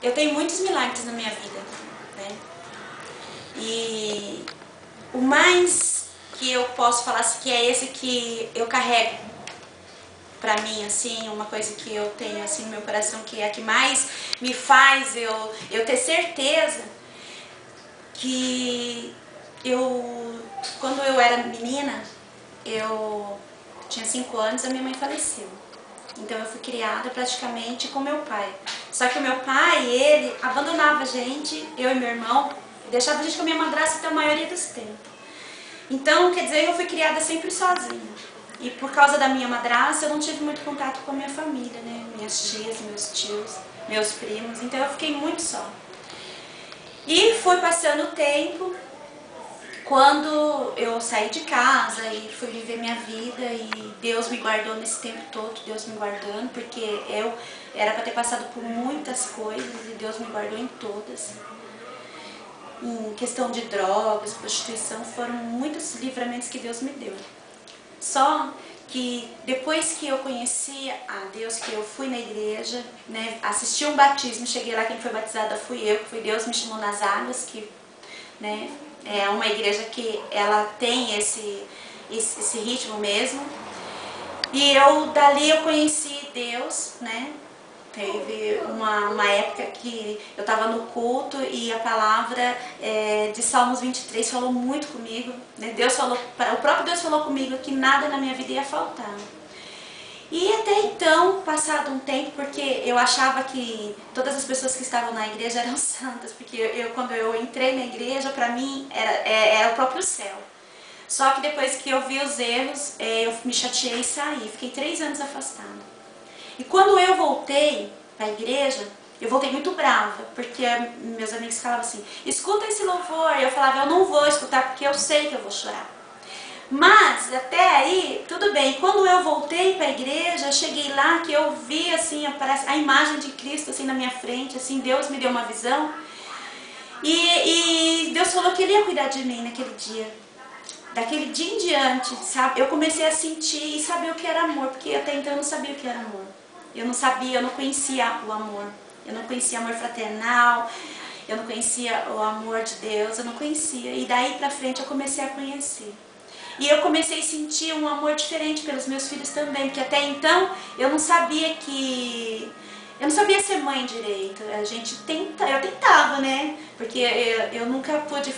Eu tenho muitos milagres na minha vida, né? E o mais que eu posso falar assim, que é esse que eu carrego pra mim, assim, uma coisa que eu tenho assim no meu coração, que é a que mais me faz eu ter certeza que quando eu era menina, eu tinha 5 anos, a minha mãe faleceu. Então eu fui criada praticamente com meu pai. Só que o meu pai, ele abandonava a gente, eu e meu irmão, deixava a gente com a minha madrasta até a maioria dos tempos. Então, quer dizer, eu fui criada sempre sozinha. E por causa da minha madrasta, eu não tive muito contato com a minha família, né? Minhas tias, meus tios, meus primos. Então eu fiquei muito só. E foi passando o tempo, quando eu saí de casa e fui viver minha vida, e Deus me guardou nesse tempo todo, Deus me guardando, porque eu era para ter passado por muitas coisas e Deus me guardou em todas. Em questão de drogas, prostituição, foram muitos livramentos que Deus me deu. Só que depois que eu conheci a Deus, que eu fui na igreja, né, assisti um batismo, cheguei lá, quem foi batizada fui eu, que foi Deus me chamou nas águas, que, né, é uma igreja que ela tem esse ritmo mesmo. E dali eu conheci Deus, né? Teve uma época que eu estava no culto e a palavra de Salmos 23 falou muito comigo, né? O próprio Deus falou comigo que nada na minha vida ia faltar. E até então, passado um tempo, porque eu achava que todas as pessoas que estavam na igreja eram santas, porque quando eu entrei na igreja, para mim era o próprio céu. Só que depois que eu vi os erros, eu me chateei e saí, fiquei 3 anos afastada. E quando eu voltei para a igreja, eu voltei muito brava, porque meus amigos falavam assim, escuta esse louvor, e eu falava, eu não vou escutar porque eu sei que eu vou chorar. Mas até aí, tudo bem. Quando eu voltei para a igreja, cheguei lá que eu vi assim a imagem de Cristo assim na minha frente, assim Deus me deu uma visão e Deus falou que Ele ia cuidar de mim naquele dia. Daquele dia em diante, sabe, eu comecei a sentir e saber o que era amor, porque até então eu não sabia o que era amor. Eu não sabia, eu não conhecia o amor. Eu não conhecia amor fraternal, eu não conhecia o amor de Deus, eu não conhecia. E daí pra frente eu comecei a conhecer. E eu comecei a sentir um amor diferente pelos meus filhos também, porque até então eu não sabia eu não sabia ser mãe direito. Eu tentava, né? Porque eu nunca pude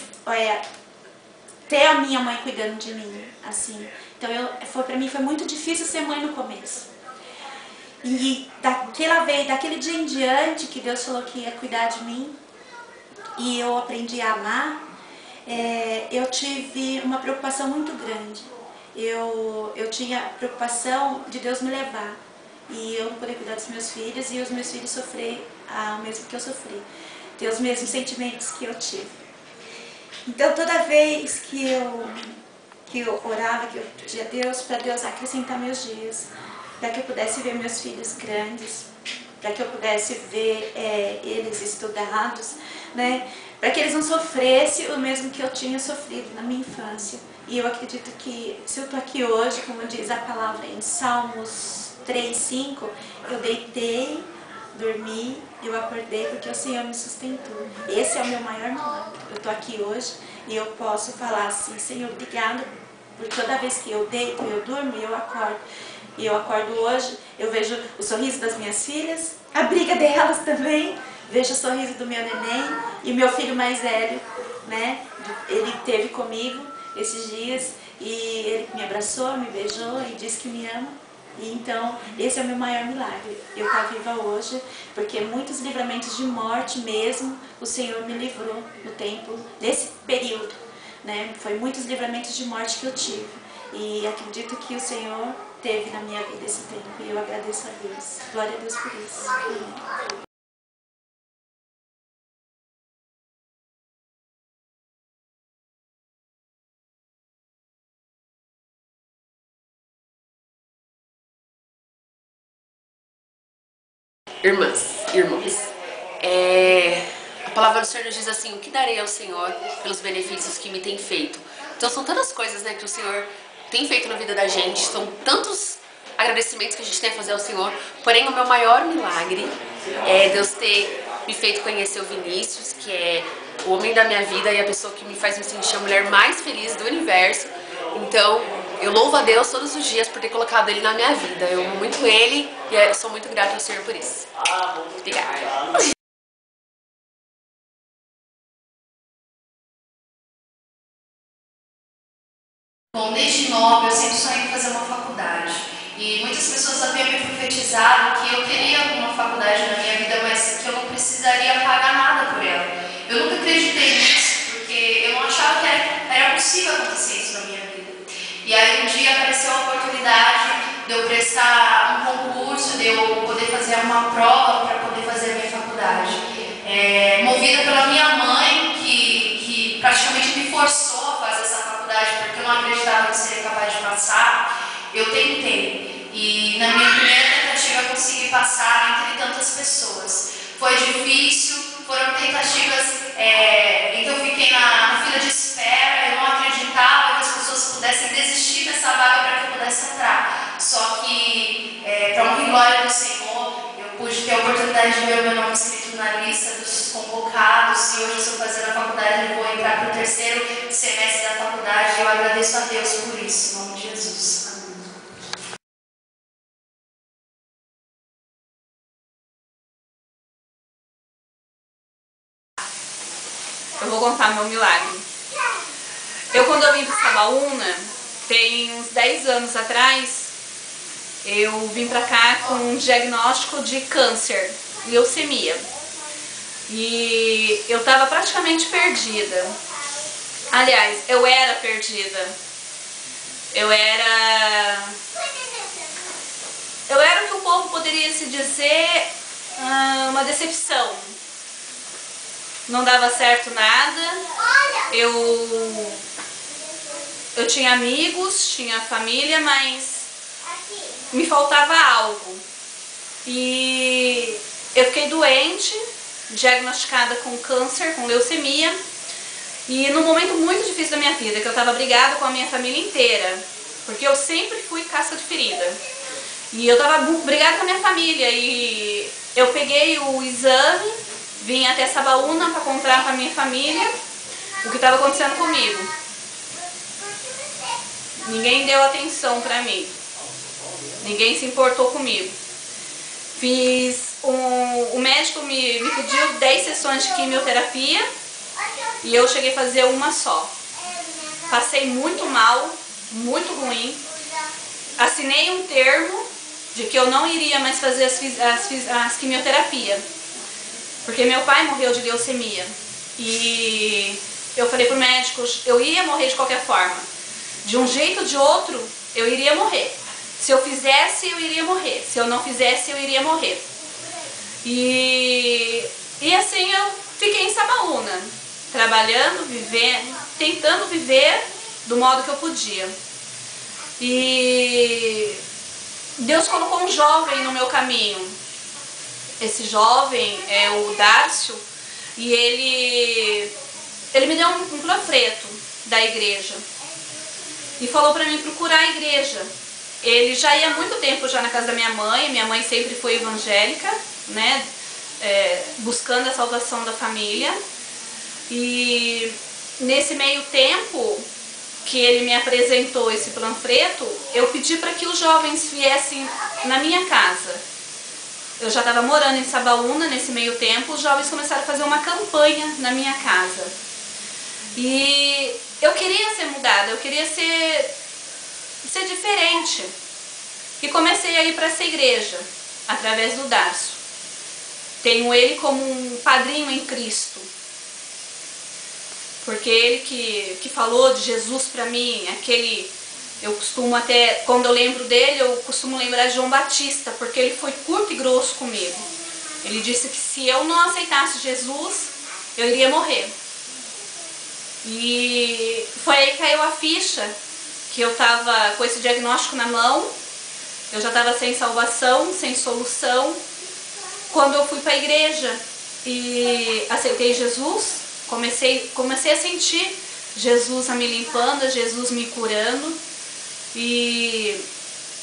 ter a minha mãe cuidando de mim, assim. Então pra mim foi muito difícil ser mãe no começo. E daquele dia em diante que Deus falou que ia cuidar de mim, e eu aprendi a amar, eu tive uma preocupação muito grande. Eu tinha preocupação de Deus me levar, e eu não poder cuidar dos meus filhos, e os meus filhos sofrer o mesmo que eu sofri, ter os mesmos sentimentos que eu tive. Então toda vez que eu orava, que eu pedia a Deus, para Deus acrescentar meus dias, para que eu pudesse ver meus filhos grandes, para que eu pudesse ver eles estudados, né? Para que eles não sofressem o mesmo que eu tinha sofrido na minha infância. E eu acredito que se eu estou aqui hoje, como diz a palavra em Salmos 3:5, eu deitei, dormi, eu acordei porque o Senhor me sustentou. Esse é o meu maior milagre. Eu estou aqui hoje e eu posso falar assim, Senhor, obrigada, porque toda vez que eu deito, eu durmo e eu acordo. E eu acordo hoje, eu vejo o sorriso das minhas filhas, a briga delas também, vejo o sorriso do meu neném e meu filho mais velho, né? Ele esteve comigo esses dias e ele me abraçou, me beijou e disse que me ama. E então, esse é o meu maior milagre, eu estar viva hoje, porque muitos livramentos de morte mesmo, o Senhor me livrou no tempo, nesse período, né? Foi muitos livramentos de morte que eu tive. E acredito que o Senhor teve na minha vida esse tempo, e eu agradeço a Deus. Glória a Deus por isso. Amém. Irmãs, irmãos, a palavra do Senhor nos diz assim, o que darei ao Senhor pelos benefícios que me tem feito? Então são tantas coisas, né, que o Senhor tem feito na vida da gente, são tantos agradecimentos que a gente tem a fazer ao Senhor, porém o meu maior milagre é Deus ter me feito conhecer o Vinícius, que é o homem da minha vida e a pessoa que me faz me sentir a mulher mais feliz do universo. Então, eu louvo a Deus todos os dias por ter colocado ele na minha vida. Eu amo muito ele e eu sou muito grata ao Senhor por isso. Obrigada. Bom, desde nova eu sempre sonhei em fazer uma faculdade e muitas pessoas haviam me profetizado que eu teria alguma faculdade na minha vida, mas que eu não precisaria pagar nada por ela. Eu nunca acreditei nisso, porque eu não achava que era possível acontecer isso na minha vida. E aí um dia apareceu a oportunidade de eu prestar um concurso, de eu poder fazer uma prova para poder fazer a minha faculdade. Movida pela minha mãe, que praticamente me forçou a fazer essa faculdade, porque eu não acreditava que seria capaz de passar, eu tentei. E na minha primeira tentativa eu consegui passar entre tantas pessoas. Foi difícil, foram tentativas em que eu fiquei na fila de espera, eu não acreditava que as pessoas pudessem desistir dessa vaga para que eu pudesse entrar. Só que, para honra e glória do Senhor, eu pude ter a oportunidade de ver o meu nome escrito na lista dos convocados, e hoje eu estou fazendo a faculdade e vou entrar para o 3º semestre da faculdade, e eu agradeço a Deus por isso, em nome de Jesus. Eu vou contar meu milagre. Quando eu vim para Sabaúna, tem uns 10 anos atrás, eu vim para cá com um diagnóstico de câncer, leucemia. E eu estava praticamente perdida. Aliás, eu era perdida. Eu era o que o povo poderia se dizer, uma decepção. Não dava certo nada. Eu tinha amigos, tinha família, mas me faltava algo. E eu fiquei doente, diagnosticada com câncer, com leucemia. E num momento muito difícil da minha vida, que eu estava brigada com a minha família inteira, porque eu sempre fui casca de ferida. E eu estava brigada com a minha família, e eu peguei o exame, vim até Sabaúna para contar para a minha família o que estava acontecendo comigo. Ninguém deu atenção para mim, ninguém se importou comigo. O médico me pediu 10 sessões de quimioterapia e eu cheguei a fazer uma só. Passei muito mal, muito ruim. Assinei um termo de que eu não iria mais fazer as quimioterapias, porque meu pai morreu de leucemia. E eu falei pro médico, eu ia morrer de qualquer forma. De um jeito ou de outro, eu iria morrer. Se eu fizesse, eu iria morrer. Se eu não fizesse, eu iria morrer. E assim eu fiquei em Sabaúna, trabalhando, vivendo, tentando viver do modo que eu podia. E Deus colocou um jovem no meu caminho. Esse jovem é o Dárcio, e ele me deu um panfleto da igreja e falou para mim procurar a igreja. Ele já ia há muito tempo já na casa da minha mãe sempre foi evangélica, né, buscando a salvação da família. E nesse meio tempo que ele me apresentou esse panfleto, eu pedi para que os jovens viessem na minha casa. Eu já estava morando em Sabaúna nesse meio tempo, os jovens começaram a fazer uma campanha na minha casa. E eu queria ser mudada, eu queria ser diferente. E comecei a ir para essa igreja, através do Dárcio. Tenho ele como um padrinho em Cristo. Porque ele que falou de Jesus para mim, eu costumo até, quando eu lembro dele, eu costumo lembrar de João Batista, porque ele foi curto e grosso comigo. Ele disse que se eu não aceitasse Jesus, eu iria morrer. E foi aí que caiu a ficha, que eu estava com esse diagnóstico na mão, eu já estava sem salvação, sem solução. Quando eu fui para a igreja e aceitei Jesus, comecei a sentir Jesus me limpando, Jesus me curando. E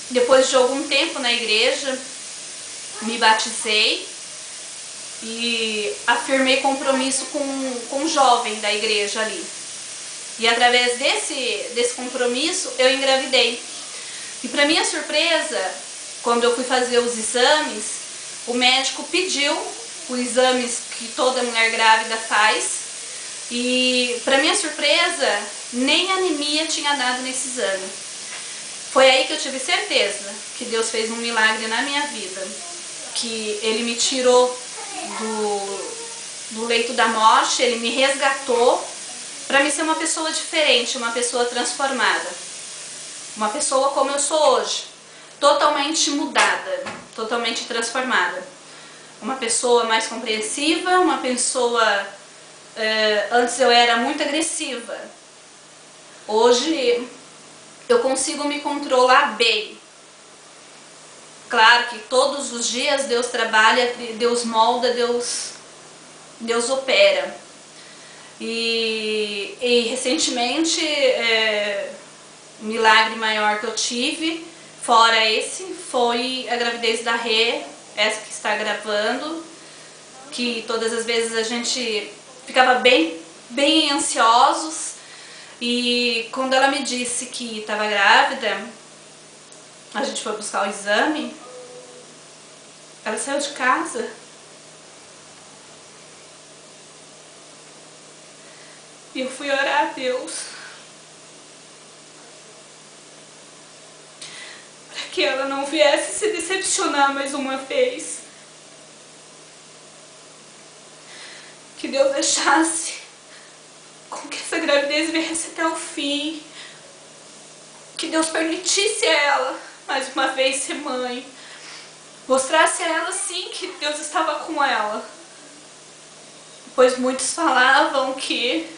depois de algum tempo na igreja, me batizei. e afirmei compromisso com um jovem da igreja ali. E através desse compromisso eu engravidei. E para minha surpresa, quando eu fui fazer os exames, o médico pediu os exames que toda mulher grávida faz. E para minha surpresa, nem anemia tinha dado nesse exame. Foi aí que eu tive certeza que Deus fez um milagre na minha vida. Que Ele me tirou do leito da morte, Ele me resgatou para me ser uma pessoa diferente, uma pessoa transformada. Uma pessoa como eu sou hoje, totalmente mudada, totalmente transformada. Uma pessoa mais compreensiva, uma pessoa... antes eu era muito agressiva. Hoje eu consigo me controlar bem. Claro que todos os dias Deus trabalha, Deus molda, Deus opera. E recentemente, o milagre maior que eu tive, fora esse, foi a gravidez da Rê, essa que está gravando, que todas as vezes a gente ficava bem ansiosos, e quando ela me disse que estava grávida, a gente foi buscar o exame, ela saiu de casa. E eu fui orar a Deus para que ela não viesse se decepcionar mais uma vez. Que Deus deixasse com que essa gravidez viesse até o fim. Que Deus permitisse a ela, mais uma vez, ser mãe. Mostrasse a ela, sim, que Deus estava com ela. Pois muitos falavam que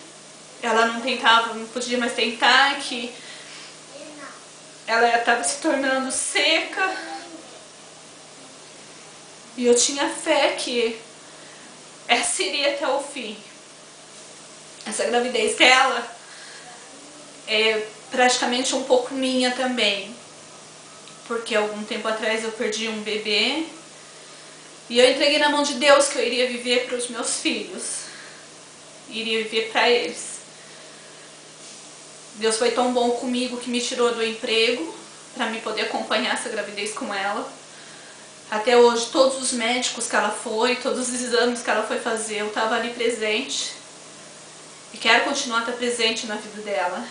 ela não podia mais tentar, que ela estava se tornando seca. E eu tinha fé que essa iria até o fim. Essa gravidez dela é praticamente um pouco minha também. Porque algum tempo atrás eu perdi um bebê. E eu entreguei na mão de Deus que eu iria viver para os meus filhos. Iria viver para eles. Deus foi tão bom comigo que me tirou do emprego para me poder acompanhar essa gravidez com ela. Até hoje, todos os médicos que ela foi, todos os exames que ela foi fazer, eu estava ali presente. E quero continuar a estar presente na vida dela.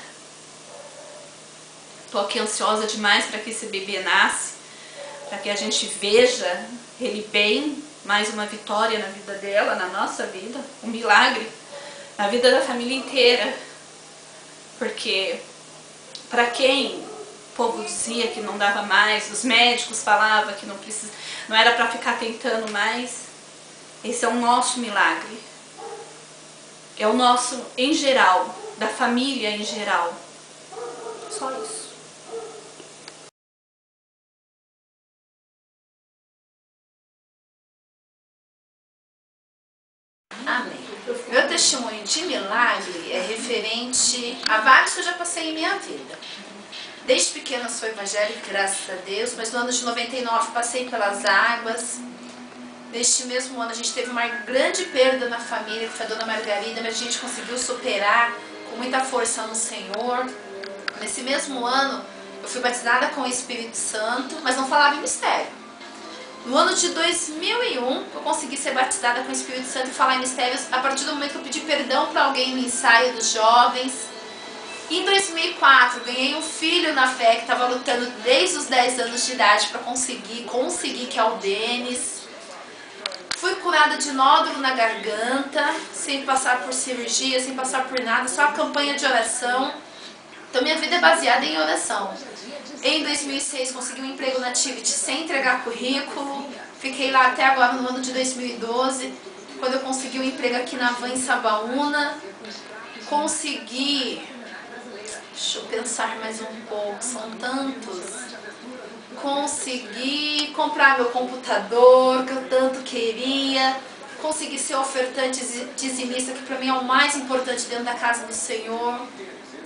Estou aqui ansiosa demais para que esse bebê nasça, para que a gente veja ele bem, mais uma vitória na vida dela, na nossa vida, um milagre na vida da família inteira. Porque para quem o povo dizia que não dava mais, os médicos falavam que não era para ficar tentando mais, esse é o nosso milagre. É o nosso em geral, da família em geral. Só isso. Amém. Meu testemunho de milagre é referente a vários que eu já passei em minha vida. Desde pequena sou evangélica, graças a Deus, mas no ano de 99 passei pelas águas. Neste mesmo ano a gente teve uma grande perda na família, que foi a Dona Margarida, mas a gente conseguiu superar com muita força no Senhor. Nesse mesmo ano eu fui batizada com o Espírito Santo, mas não falava em mistério. No ano de 2001, eu consegui ser batizada com o Espírito Santo e falar em mistérios a partir do momento que eu pedi perdão para alguém no ensaio dos jovens. E em 2004, ganhei um filho na fé que estava lutando desde os 10 anos de idade para conseguir, que é o Denis. Fui curada de nódulo na garganta, sem passar por cirurgia, sem passar por nada, só a campanha de oração. Então minha vida é baseada em oração. Em 2006 consegui um emprego na Activity sem entregar currículo. Fiquei lá até agora no ano de 2012, quando eu consegui um emprego aqui na Van em Sabaúna. Consegui, deixa eu pensar mais um pouco, são tantos. Consegui comprar meu computador, que eu tanto queria. Consegui ser ofertante dizimista, que para mim é o mais importante dentro da casa do Senhor.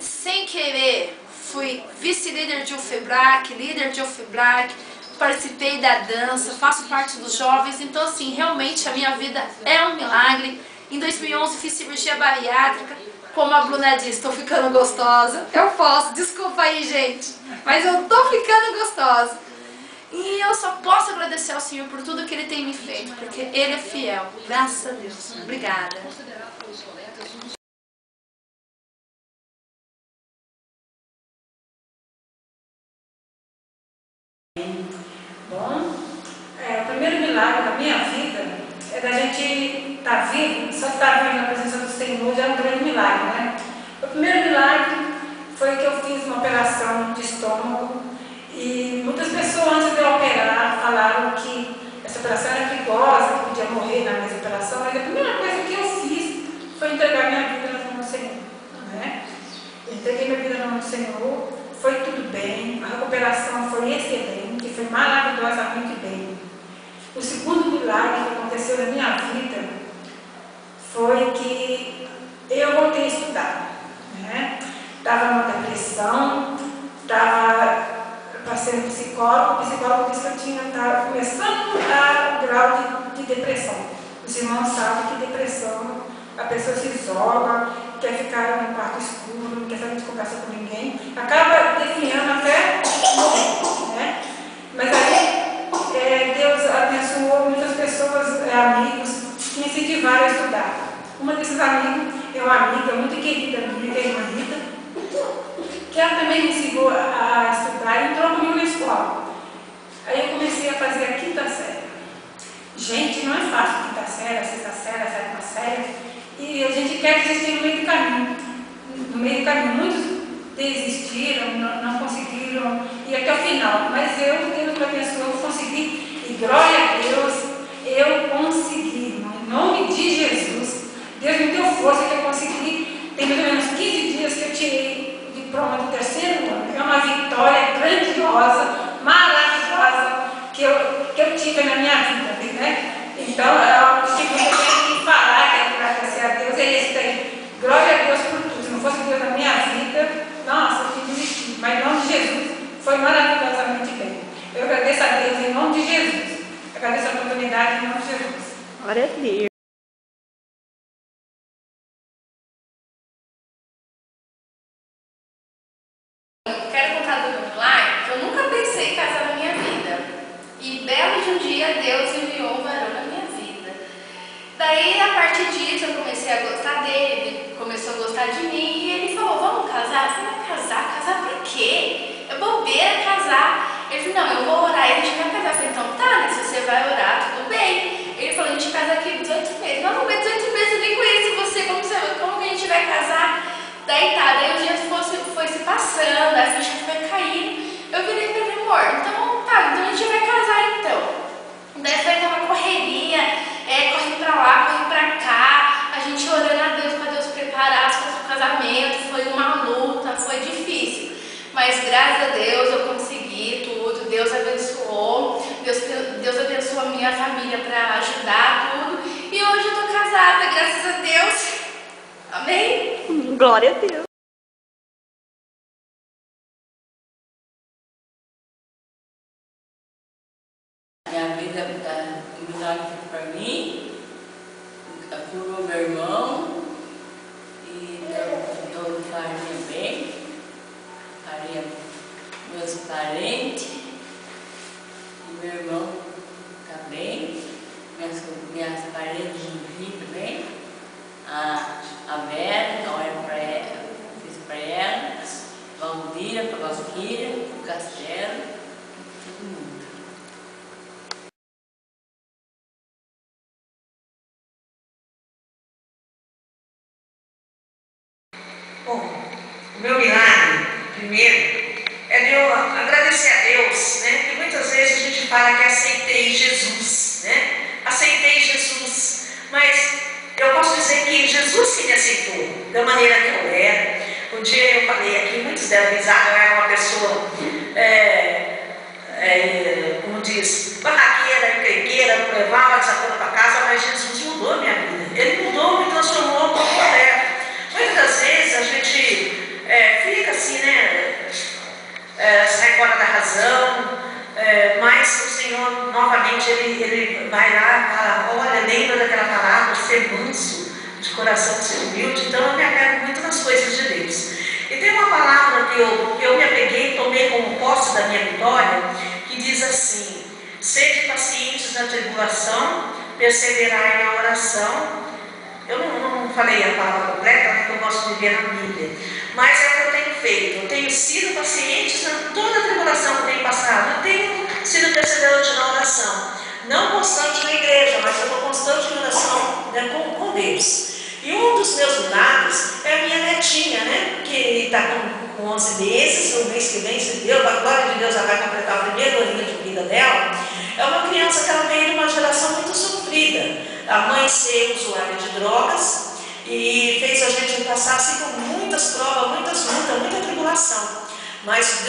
Sem querer, fui vice-líder de UFEBRAC, líder de UFEBRAC, participei da dança, faço parte dos jovens, então assim, realmente a minha vida é um milagre. Em 2011 fiz cirurgia bariátrica, como a Bruna disse, estou ficando gostosa. Eu posso, desculpa aí gente, mas eu tô ficando gostosa. E eu só posso agradecer ao Senhor por tudo que Ele tem me feito, porque Ele é fiel, graças a Deus. Obrigada. Bom, o primeiro milagre da minha vida é da gente estar vivo, só estar vivo na presença do Senhor já é um grande milagre, né? O primeiro milagre foi que eu fiz uma operação de estômago e muitas pessoas antes de eu operar falaram que essa operação era perigosa, que podia morrer na minha operação, mas a primeira coisa que eu fiz foi entregar minha vida nas mãos do Senhor, né? Eu entreguei minha vida nas mãos do Senhor, foi tudo bem, a recuperação foi excelente, foi maravilhosamente bem. O segundo milagre que aconteceu na minha vida foi que eu voltei a estudar, né? Estava numa depressão, passei no psicólogo, o psicólogo disse que eu estava começando o grau de depressão. Os irmãos sabem que depressão, a pessoa se isola, quer ficar no quarto escuro, não quer saber de conversa com ninguém, acaba definhando até morrer, né? Mas aí Deus abençoou muitas pessoas, amigos, que me incentivaram a estudar. Uma desses amigos é uma amiga muito querida minha, que é a irmã Rita, que ela também me ensinou a estudar e entrou comigo na escola. Aí eu comecei a fazer a quinta série. Gente, não é fácil a quinta série, a sexta série, a sétima série, e a gente quer desistir no meio do caminho. No meio do caminho, muitos desistiram, não conseguiram ir até o final, mas Deus me abençoou, eu consegui, e glória a Deus, eu consegui, em nome de Jesus. Deus me deu força que eu consegui, tem mais ou menos 15 dias que eu tirei de prova do terceiro ano. É uma vitória grandiosa, maravilhosa, que eu tive na minha vida, né? Então, o que eu tenho que falar, que é agradecer a Deus, é esse daí. Glória a Deus por tudo. Se não fosse Deus na minha vida, nossa, eu tinha desistido. Mas em nome de Jesus, foi maravilhosamente bem. Eu agradeço a Deus em nome de Jesus. Eu agradeço a oportunidade em nome de Jesus. Glória a Deus. Quero contar do meu milagre, que eu nunca pensei em casar na minha vida. E belo de um dia Deus enviou um varão na minha vida. Daí, a partir disso, eu comecei a gostar dele, ele começou a gostar de mim e ele falou, vamos casar? Eu falei, vai casar? Casar pra quê? É bobeira casar. Ele falou, não, eu vou orar e a gente vai casar. Eu falei, então tá, né? Se você vai orar, tudo bem. Ele falou, a gente casa aqui 18 meses. Não, mas 18 meses eu nem conheço você, como que a gente vai casar? Daí tá, daí o dia foi se passando, a ficha foi caindo. Eu virei pra ele, amor, então tá, então a gente vai casar então. Daí foi aquela correria, corre pra lá, corre pra cá, a gente orando a Deus pra Deus preparar as coisas pro casamento, foi uma luta, foi difícil. Mas graças a Deus eu consegui tudo, Deus abençoou, Deus abençoou a minha família pra ajudar tudo. E hoje eu tô casada, graças a Deus. Amém? Glória a Deus. Minha vida o milagre para mim, curou meu irmão e deu farinha bem, farinha meus parentes, e meu irmão também, minhas parentes do Rio também, a Vera, olha para ela, fiz para ela, Valdira, para Valquíria, o Castelo, todo mundo. Bom, o meu milagre, primeiro, é de eu agradecer a Deus, né? Porque muitas vezes a gente fala que aceitei Jesus, né? Aceitei Jesus, mas eu posso dizer que Jesus que me aceitou, da maneira que eu era. Um dia eu falei aqui, muitos deram risada, eu era uma pessoa, como diz, barraqueira, encrenqueira, não levava desaforo para casa, mas Jesus mudou a minha vida. Ele mudou, me transformou como mulher. Muitas das vezes a gente fica assim, né, sai fora da razão, mas ser manso, de coração ser humilde, então eu me apego muito nas coisas de Deus. E tem uma palavra que eu me apeguei, tomei como posse da minha vitória, que diz assim: sede pacientes na tribulação, perseverai na oração. Eu não falei a palavra completa, porque eu gosto de ver na Bíblia, mas é o que eu tenho feito. Eu tenho sido paciente em toda a tribulação que eu tenho passado. Eu tenho sido perseverante na oração. Não constante na igreja, mas eu estou constante em oração, né, com Deus. E um dos meus milagres é a minha netinha, né, que está com 11 meses. O mês que vem, se Deus, a glória de Deus, ela vai completar o primeiro aninho de vida dela. É uma criança que ela veio de uma geração muito sofrida. A mãe ser usuária de drogas e fez a gente passar assim por muitas provas, muitas lutas, muita tribulação. Mas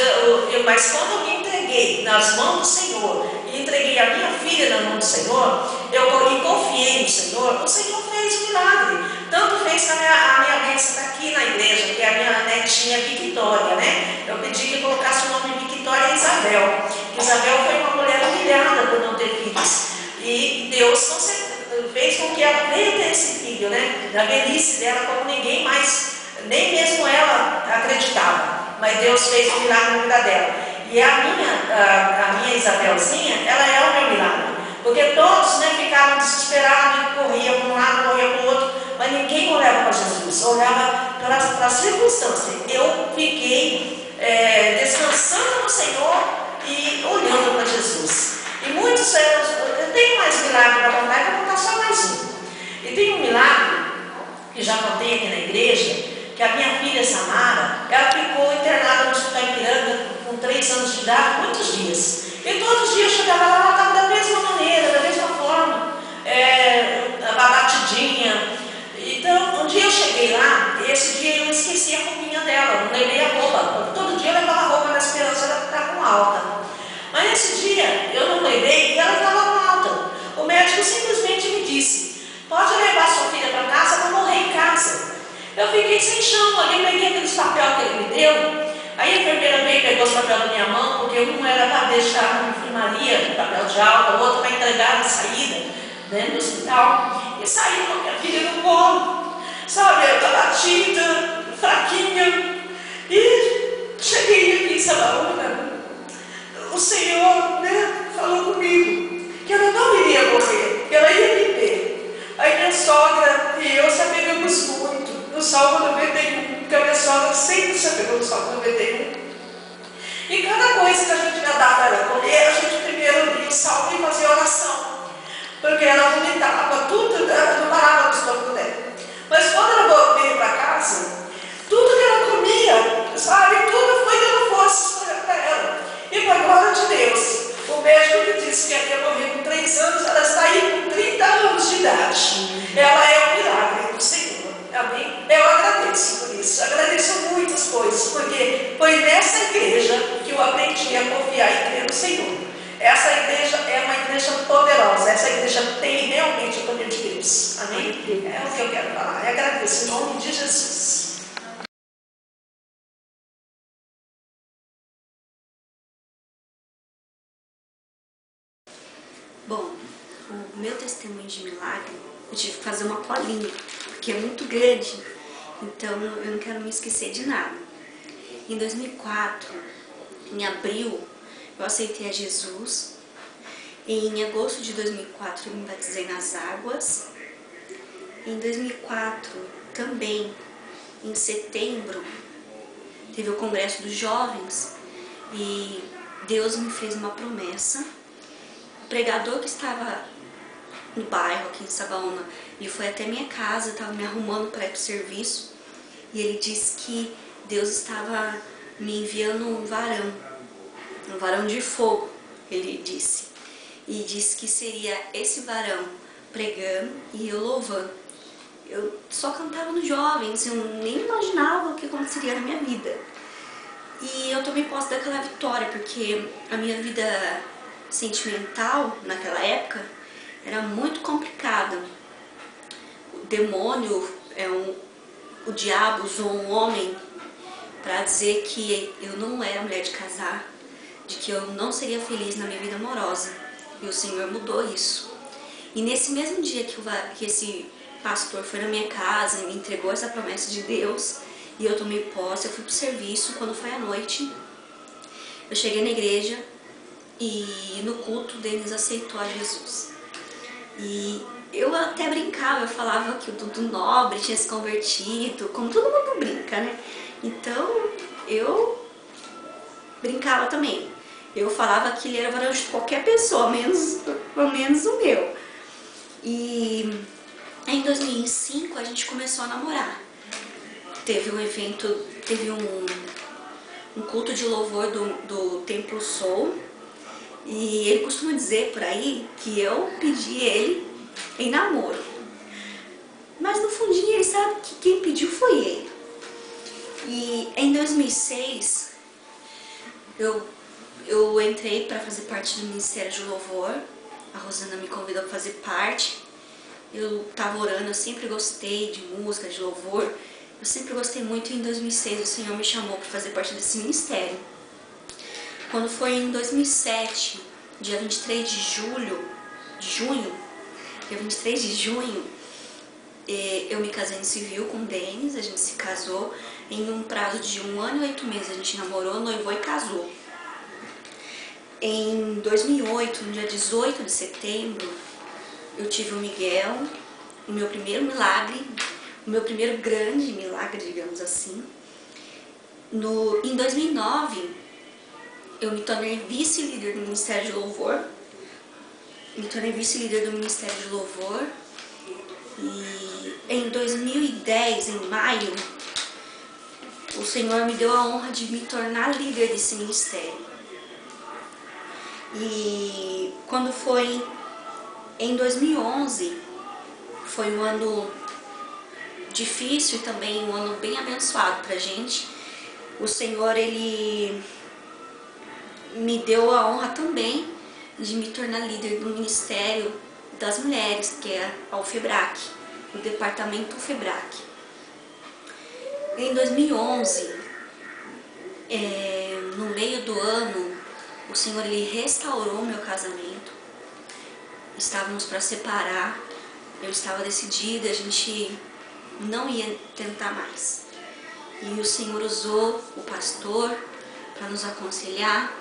quando eu me entreguei nas mãos do Senhor e entreguei a minha filha na mão do Senhor, e confiei no Senhor, o Senhor fez um milagre. Tanto fez que a minha bênção está aqui na igreja, que é a minha netinha Victória, né? Eu pedi que colocasse o nome de Victória Isabel. Isabel foi uma mulher humilhada por não ter filhos. E Deus fez com que ela venha ter esse filho, né? Da velhice dela, como ninguém mais, nem mesmo ela acreditava. Mas Deus fez um milagre na vida dela. E a minha Isabelzinha, ela é o meu milagre. Porque todos, né, ficaram desesperados, corriam para um lado, corriam para o outro, mas ninguém olhava para Jesus, olhava para as circunstâncias. Eu fiquei descansando no Senhor e olhando para Jesus. E muitos, eu tenho mais milagre para contar, eu vou contar só mais um. E tem um milagre que já contei aqui na igreja, que a minha filha Samara, ela ficou internada no Hospital Ipiranga com 3 anos de idade, muitos dias. E todos os dias eu chegava lá, ela estava da mesma maneira, da mesma forma, abatidinha. Então, um dia eu cheguei lá, e esse dia eu esqueci a roupinha dela, não levei a roupa. Todo dia eu levava a roupa na esperança dela ficar com alta. Mas nesse dia eu não levei e ela estava com alta. O médico simplesmente me disse: pode levar sua filha para casa para morrer em casa. Eu fiquei sem chão ali, peguei aqueles papéis que ele me deu. Aí a enfermeira veio e pegou os papéis da minha mão, porque um era para deixar na enfermaria, papel de alta, o outro para entregar na saída, dentro do hospital. E saiu com a minha filha no colo, sabe, batida, fraquinha. E cheguei aqui em Sabaúna. O Senhor, né, falou comigo que ela não iria morrer, que ela ia viver. Aí minha sogra e eu se apegamos muito no Salmo 91, porque a minha sogra sempre se apegou no Salmo 91. E cada coisa que a gente ia dar para ela comer, a gente primeiro lia o Salmo e fazia oração, porque ela vomitava tudo, não parava no estômago dela. Mas quando ela veio para casa, tudo que ela comia, sabe, tudo foi dando força para ela. E para a glória de Deus, o médico me disse que ela ia morrer com 3 anos, ela está aí com 30 anos de idade. Ela é um milagre do Senhor. Amém? Eu agradeço por isso. Agradeço muitas coisas, porque foi nessa igreja que eu aprendi a confiar e crer no Senhor. Essa igreja é uma igreja poderosa. Essa igreja tem realmente o poder de Deus. Amém? É o que eu quero falar. Eu agradeço em nome de Jesus. Bom, o meu testemunho de milagre, eu tive que fazer uma colinha, porque é muito grande, então eu não quero me esquecer de nada. Em 2004, em abril, eu aceitei a Jesus. Em agosto de 2004, eu me batizei nas águas. Em 2004, também, em setembro, teve o Congresso dos Jovens e Deus me fez uma promessa. O pregador que estava no bairro, aqui em Sabaúna, ele foi até minha casa, estava me arrumando para ir para o serviço, e ele disse que Deus estava me enviando um varão de fogo, ele disse. E disse que seria esse varão pregando e eu louvando. Eu só cantava nos jovens, eu nem imaginava o que aconteceria na minha vida. E eu tomei posse daquela vitória, porque a minha vida sentimental naquela época era muito complicada. O demônio, o diabo usou um homem para dizer que eu não era mulher de casar, de que eu não seria feliz na minha vida amorosa. E o Senhor mudou isso. E nesse mesmo dia que esse pastor foi na minha casa e me entregou essa promessa de Deus, e eu tomei posse, eu fui pro serviço. Quando foi à noite, eu cheguei na igreja e no culto Denis aceitou a Jesus. E eu até brincava, eu falava que o Dudu Nobre tinha se convertido, como todo mundo brinca, né? Então eu brincava também. Eu falava que ele era varão de qualquer pessoa, menos o meu. E em 2005 a gente começou a namorar. Teve um evento, teve um culto de louvor do Templo Soul. E ele costuma dizer por aí que eu pedi ele em namoro. Mas no fundinho ele sabe que quem pediu foi ele. E em 2006 eu entrei para fazer parte do Ministério de Louvor. A Rosana me convidou para fazer parte. Eu estava orando, eu sempre gostei de música, de louvor. Eu sempre gostei muito e em 2006 o Senhor me chamou para fazer parte desse ministério. Quando foi em 2007, dia 23 de junho, eu me casei no civil com o Denis. A gente se casou em um prazo de 1 ano e 8 meses. A gente namorou, noivou e casou. Em 2008, no dia 18 de setembro, eu tive o Miguel, o meu primeiro milagre, o meu primeiro grande milagre, digamos assim. Em 2009, eu me tornei vice-líder do Ministério de Louvor. E em 2010, em maio, o Senhor me deu a honra de me tornar líder desse ministério. E quando foi em 2011, foi um ano difícil e também um ano bem abençoado pra gente. O Senhor, Ele me deu a honra também de me tornar líder do Ministério das Mulheres, que é a UFEBRAC, o Departamento UFEBRAC. Em 2011, no meio do ano, o Senhor, Ele restaurou meu casamento. Estávamos para separar, eu estava decidida, a gente não ia tentar mais. E o Senhor usou o pastor para nos aconselhar.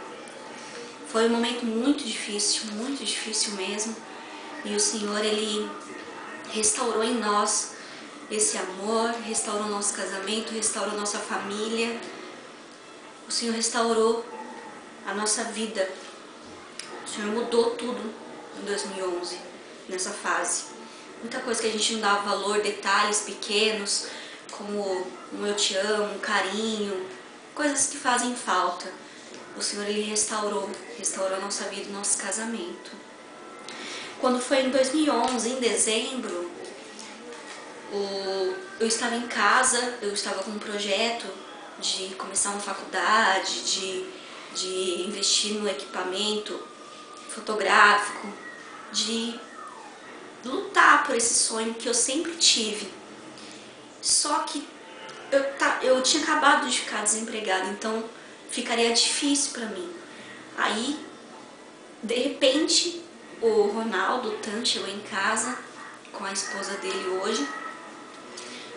Foi um momento muito difícil mesmo. E o Senhor, Ele restaurou em nós esse amor, restaurou nosso casamento, restaurou nossa família. O Senhor restaurou a nossa vida. O Senhor mudou tudo em 2011, nessa fase. Muita coisa que a gente não dava valor, detalhes pequenos, como um eu te amo, um carinho, coisas que fazem falta. O Senhor, Ele restaurou a nossa vida, o nosso casamento. Quando foi em 2011, em dezembro, eu estava em casa, eu estava com um projeto de começar uma faculdade, de investir no equipamento fotográfico, de lutar por esse sonho que eu sempre tive. Só que eu tinha acabado de ficar desempregada, então ficaria difícil para mim. Aí, de repente, o Ronaldo, o Tan, chegou em casa com a esposa dele hoje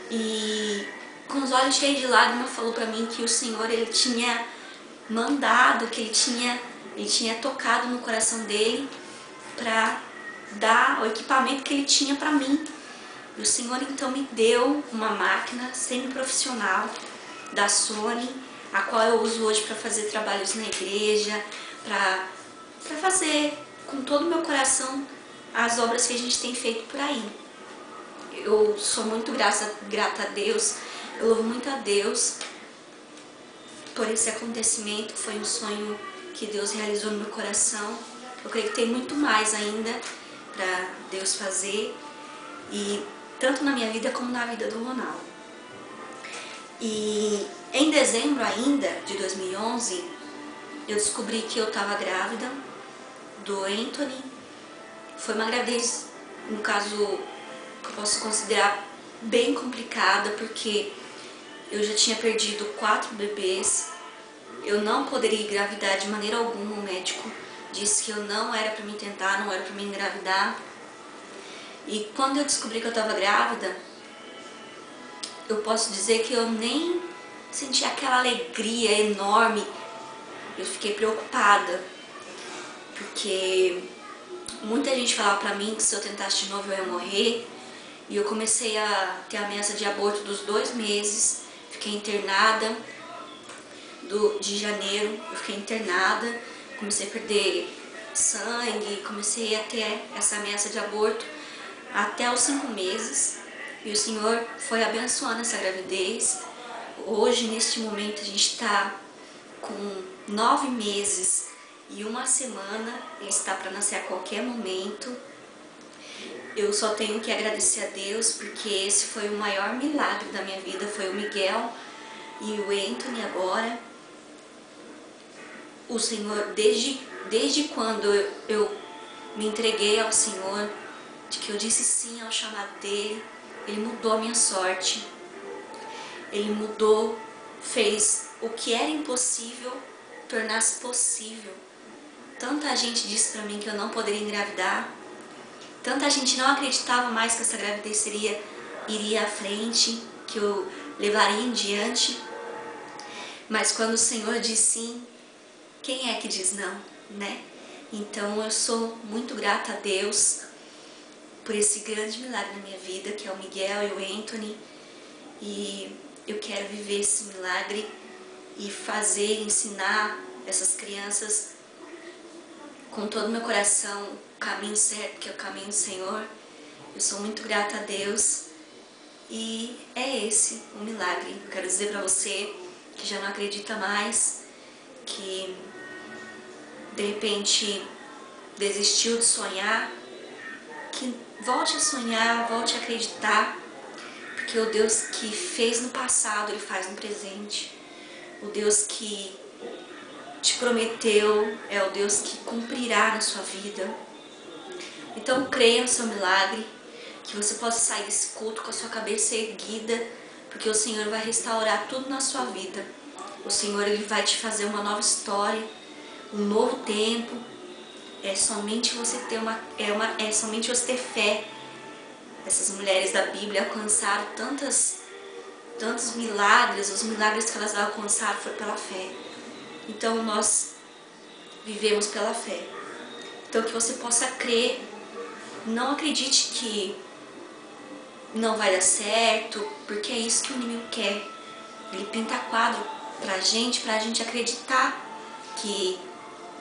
e com os olhos cheios de lágrimas falou para mim que o Senhor, Ele tinha mandado, que ele tinha tocado no coração dele para dar o equipamento que ele tinha para mim. E o Senhor então me deu uma máquina semi-profissional da Sony, a qual eu uso hoje para fazer trabalhos na igreja, para fazer com todo o meu coração as obras que a gente tem feito por aí. Eu sou muito grata a Deus, eu louvo muito a Deus por esse acontecimento, que foi um sonho que Deus realizou no meu coração. Eu creio que tem muito mais ainda para Deus fazer, e tanto na minha vida como na vida do Ronaldo. E em dezembro ainda de 2011, eu descobri que eu estava grávida do Anthony. Foi uma gravidez, no caso, que eu posso considerar bem complicada, porque eu já tinha perdido 4 bebês. Eu não poderia engravidar de maneira alguma. O médico disse que eu não era para me tentar, não era para me engravidar. E quando eu descobri que eu estava grávida, eu posso dizer que eu nem senti aquela alegria enorme. Eu fiquei preocupada, porque muita gente falava pra mim que se eu tentasse de novo eu ia morrer. E eu comecei a ter ameaça de aborto dos 2 meses. Fiquei internada, de janeiro eu fiquei internada. Comecei a perder sangue, comecei a ter essa ameaça de aborto até os 5 meses. E o Senhor foi abençoando essa gravidez. Hoje, neste momento, a gente está com 9 meses e 1 semana. Ele está para nascer a qualquer momento. Eu só tenho que agradecer a Deus, porque esse foi o maior milagre da minha vida. Foi o Miguel e o Anthony agora. O Senhor, desde quando eu me entreguei ao Senhor, de que eu disse sim ao chamado dele, ele mudou a minha sorte. Ele mudou, fez o que era impossível tornar-se possível. Tanta gente disse pra mim que eu não poderia engravidar. Tanta gente não acreditava mais que essa gravidez iria à frente, que eu levaria em diante. Mas quando o Senhor diz sim, quem é que diz não, né? Então eu sou muito grata a Deus por esse grande milagre na minha vida, que é o Miguel e o Anthony. E eu quero viver esse milagre e ensinar essas crianças com todo o meu coração o caminho certo, que é o caminho do Senhor. Eu sou muito grata a Deus e é esse o milagre. Eu quero dizer pra você que já não acredita mais, que de repente desistiu de sonhar, que volte a sonhar, volte a acreditar, porque o Deus que fez no passado, Ele faz no presente. O Deus que te prometeu é o Deus que cumprirá na sua vida. Então creia no seu milagre, que você possa sair desse culto com a sua cabeça erguida, porque o Senhor vai restaurar tudo na sua vida. O Senhor, Ele vai te fazer uma nova história, um novo tempo. É somente você ter somente você ter fé. Essas mulheres da Bíblia alcançaram tantos milagres. Os milagres que elas alcançaram foi pela fé. Então nós vivemos pela fé. Então que você possa crer. Não acredite que não vai dar certo, porque é isso que o inimigo quer. Ele pinta quadro pra gente acreditar que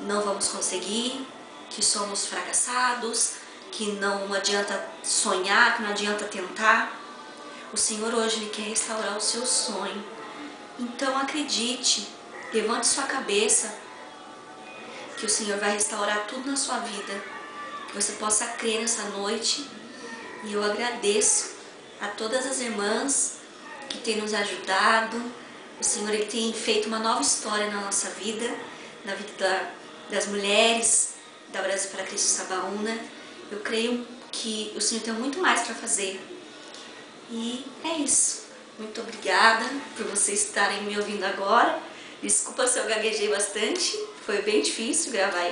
não vamos conseguir, que somos fracassados, que não adianta sonhar, que não adianta tentar. O Senhor hoje Ele quer restaurar o seu sonho. Então acredite, levante sua cabeça, que o Senhor vai restaurar tudo na sua vida. Que você possa crer nessa noite. E eu agradeço a todas as irmãs que têm nos ajudado. O Senhor, Ele tem feito uma nova história na nossa vida, na vida das mulheres da Brasil para Cristo Sabaúna. Eu creio que o Senhor tem muito mais para fazer. E é isso. Muito obrigada por vocês estarem me ouvindo agora. Desculpa se eu gaguejei bastante, foi bem difícil gravar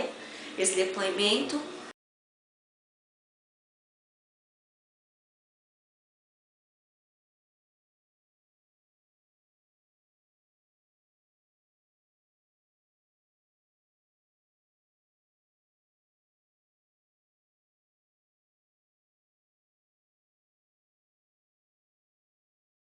esse depoimento.